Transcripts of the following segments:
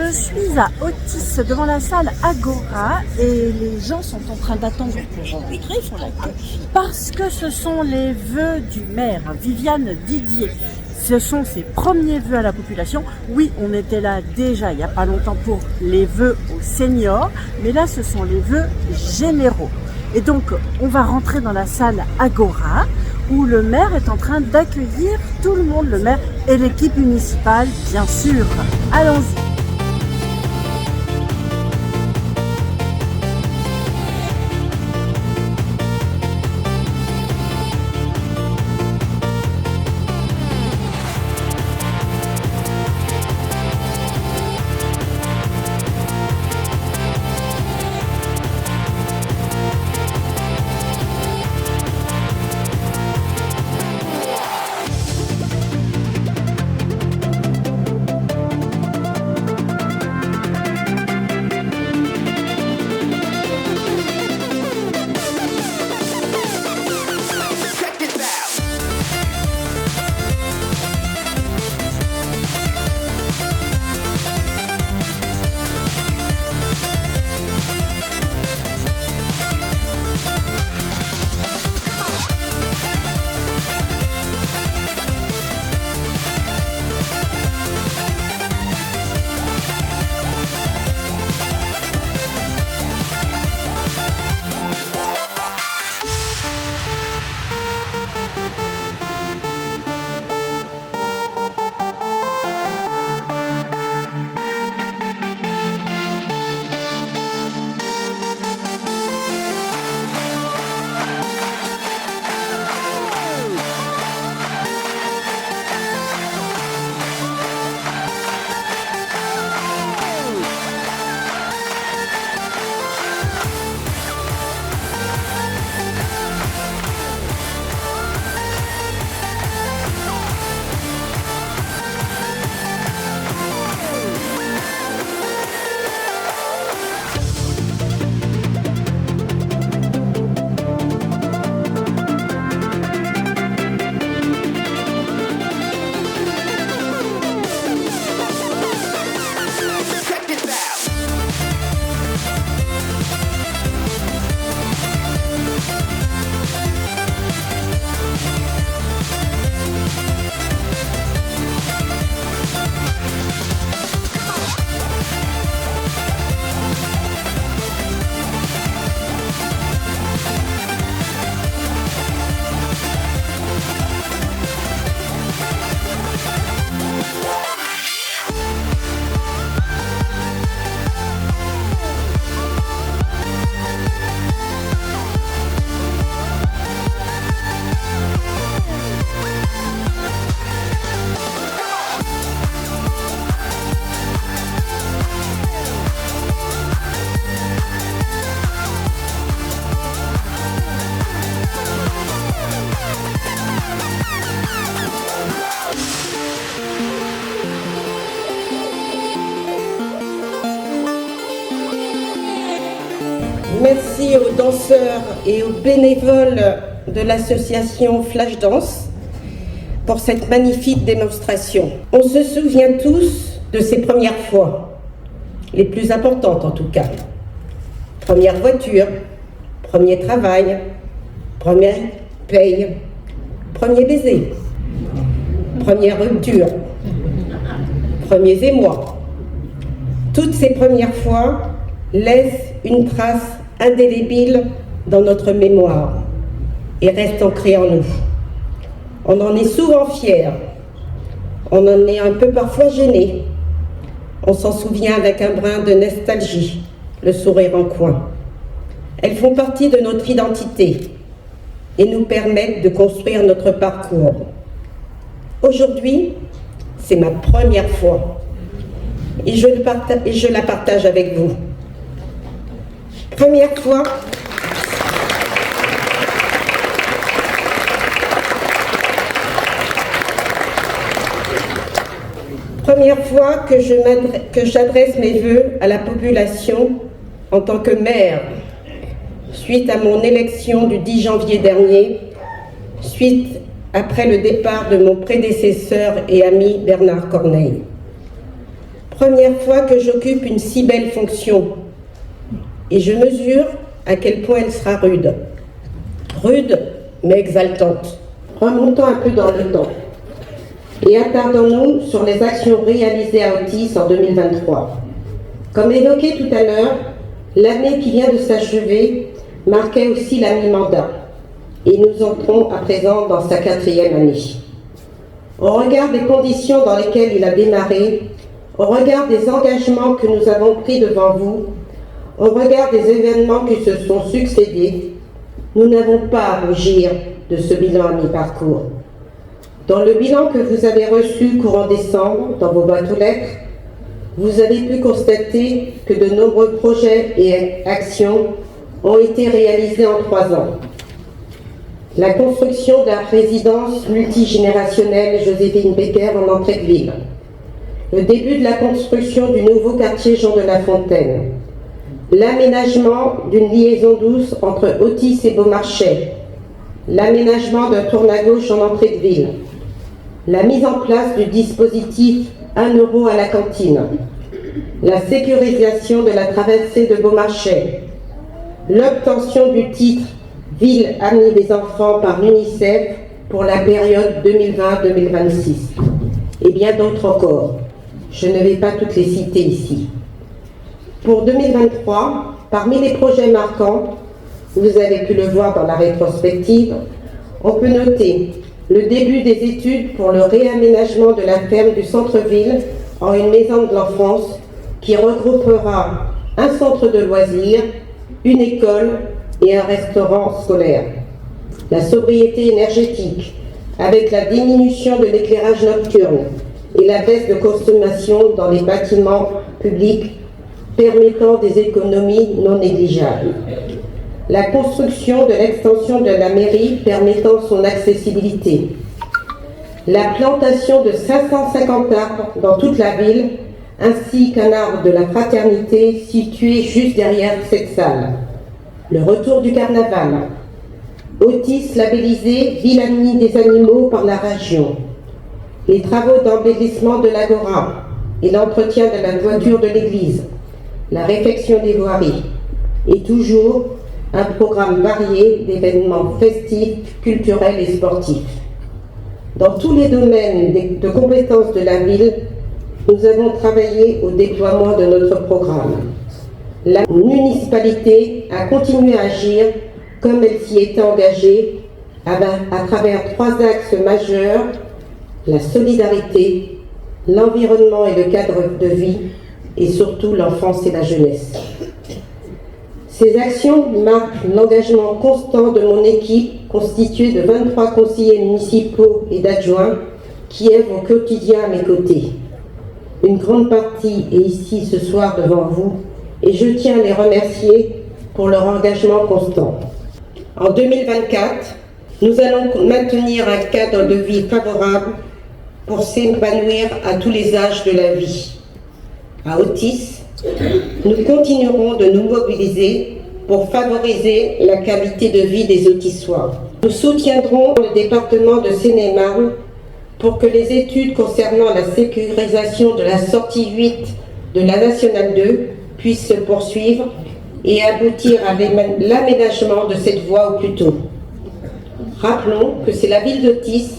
Je suis à Otis devant la salle Agora et les gens sont en train d'attendre pour rentrer, ils font la queue, parce que ce sont les vœux du maire, Viviane Didier. Ce sont ses premiers vœux à la population. Oui, on était là déjà il n'y a pas longtemps pour les vœux aux seniors, mais là ce sont les vœux généraux. Et donc on va rentrer dans la salle Agora où le maire est en train d'accueillir tout le monde, le maire et l'équipe municipale bien sûr. Allons-y. Merci aux danseurs et aux bénévoles de l'association Flash Dance pour cette magnifique démonstration. On se souvient tous de ces premières fois, les plus importantes en tout cas. Première voiture, premier travail, première paye, premier baiser, première rupture, premiers émois. Toutes ces premières fois laissent une trace indélébile dans notre mémoire et restent ancrées en nous. On en est souvent fiers, on en est un peu parfois gêné. On s'en souvient avec un brin de nostalgie, le sourire en coin. Elles font partie de notre identité et nous permettent de construire notre parcours. Aujourd'hui, c'est ma première fois et je la partage avec vous. Première fois que j'adresse mes vœux à la population en tant que maire, suite à mon élection du 10 janvier dernier, après le départ de mon prédécesseur et ami Bernard Corneille. première fois que j'occupe une si belle fonction et je mesure à quel point elle sera rude. Rude, mais exaltante. Remontons un peu dans le temps et attardons-nous sur les actions réalisées à Otis en 2023. Comme évoqué tout à l'heure, l'année qui vient de s'achever marquait aussi la mi-mandat et nous entrons à présent dans sa 4e année. Au regard des conditions dans lesquelles il a démarré, au regard des engagements que nous avons pris devant vous, au regard des événements qui se sont succédés, nous n'avons pas à rougir de ce bilan à mi-parcours. Dans le bilan que vous avez reçu courant décembre, dans vos boîtes aux lettres, vous avez pu constater que de nombreux projets et actions ont été réalisés en 3 ans. La construction de la résidence multigénérationnelle Joséphine Becker en entrée de ville. Le début de la construction du nouveau quartier Jean de La Fontaine. L'aménagement d'une liaison douce entre Otis et Beaumarchais. L'aménagement d'un tourne à gauche en entrée de ville. La mise en place du dispositif 1 € à la cantine. La sécurisation de la traversée de Beaumarchais. L'obtention du titre Ville amie des enfants par l'UNICEF pour la période 2020-2026. Et bien d'autres encore. Je ne vais pas toutes les citer ici. Pour 2023, parmi les projets marquants, vous avez pu le voir dans la rétrospective, on peut noter le début des études pour le réaménagement de la ferme du centre-ville en une maison de l'enfance qui regroupera un centre de loisirs, une école et un restaurant scolaire. La sobriété énergétique, avec la diminution de l'éclairage nocturne et la baisse de consommation dans les bâtiments publics permettant des économies non négligeables. La construction de l'extension de la mairie permettant son accessibilité. La plantation de 550 arbres dans toute la ville, ainsi qu'un arbre de la fraternité situé juste derrière cette salle. Le retour du carnaval. Otis labellisé Ville amie des animaux par la région. Les travaux d'embellissement de l'agora et l'entretien de la toiture de l'église. La réfection des voiries. Et toujours un programme varié d'événements festifs, culturels et sportifs. Dans tous les domaines de compétences de la ville, nous avons travaillé au déploiement de notre programme. La municipalité a continué à agir comme elle s'y était engagée à travers 3 axes majeurs, la solidarité, l'environnement et le cadre de vie, et surtout l'enfance et la jeunesse. Ces actions marquent l'engagement constant de mon équipe constituée de 23 conseillers municipaux et d'adjoints qui œuvrent au quotidien à mes côtés. Une grande partie est ici ce soir devant vous et je tiens à les remercier pour leur engagement constant. En 2024, nous allons maintenir un cadre de vie favorable pour s'épanouir à tous les âges de la vie. À Otis, nous continuerons de nous mobiliser pour favoriser la qualité de vie des Otissois. Nous soutiendrons le département de Seine-et-Marne pour que les études concernant la sécurisation de la sortie 8 de la Nationale 2 puissent se poursuivre et aboutir à l'aménagement de cette voie au plus tôt. Rappelons que c'est la ville d'Otis,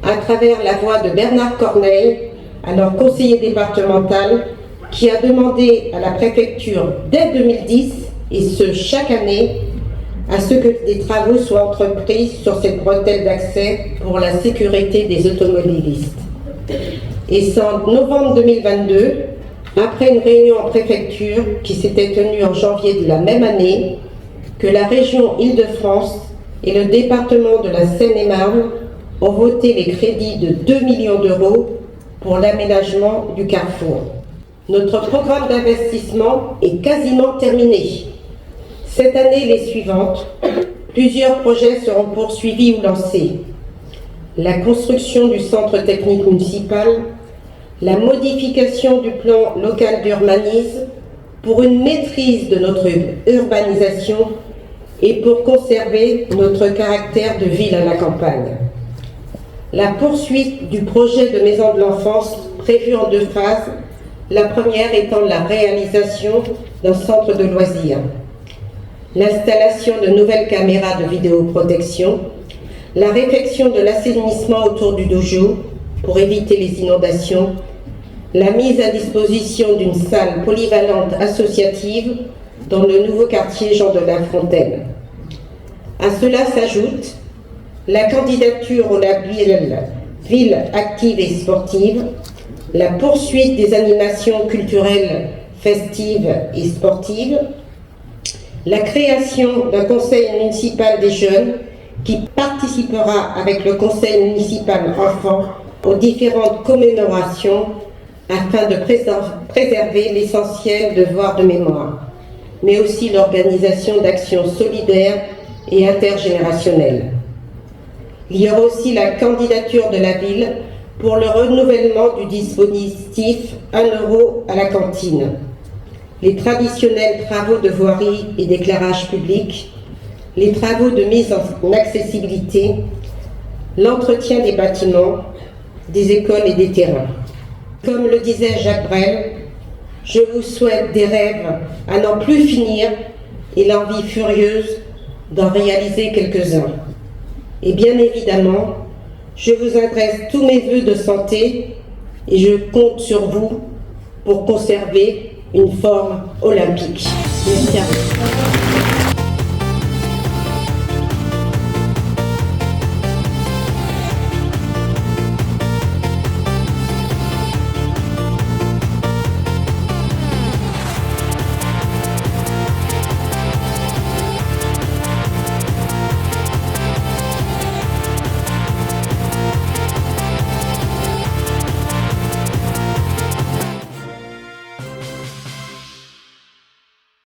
à travers la voix de Bernard Corneille, alors conseiller départemental, qui a demandé à la préfecture dès 2010, et ce chaque année, à ce que des travaux soient entrepris sur cette bretelle d'accès pour la sécurité des automobilistes. Et c'est en novembre 2022, après une réunion en préfecture qui s'était tenue en janvier de la même année, que la région Île-de-France et le département de la Seine-et-Marne ont voté les crédits de 2 millions d'euros pour l'aménagement du carrefour. Notre programme d'investissement est quasiment terminé. Cette année et les suivantes, plusieurs projets seront poursuivis ou lancés. La construction du centre technique municipal, la modification du plan local d'urbanisme pour une maîtrise de notre urbanisation et pour conserver notre caractère de ville à la campagne. La poursuite du projet de maison de l'enfance prévu en 2 phases La première étant la réalisation d'un centre de loisirs, l'installation de nouvelles caméras de vidéoprotection, la réfection de l'assainissement autour du dojo pour éviter les inondations, la mise à disposition d'une salle polyvalente associative dans le nouveau quartier Jean de La Fontaine. À cela s'ajoute la candidature au label Ville active et sportive, la poursuite des animations culturelles, festives et sportives, la création d'un conseil municipal des jeunes qui participera avec le conseil municipal enfants aux différentes commémorations afin de préserver l'essentiel devoir de mémoire, mais aussi l'organisation d'actions solidaires et intergénérationnelles. Il y aura aussi la candidature de la ville pour le renouvellement du dispositif 1 € à la cantine, les traditionnels travaux de voirie et d'éclairage public, les travaux de mise en accessibilité, l'entretien des bâtiments, des écoles et des terrains. Comme le disait Jacques Brel, je vous souhaite des rêves à n'en plus finir et l'envie furieuse d'en réaliser quelques-uns. Et bien évidemment, je vous adresse tous mes vœux de santé et je compte sur vous pour conserver une forme olympique. Merci à vous.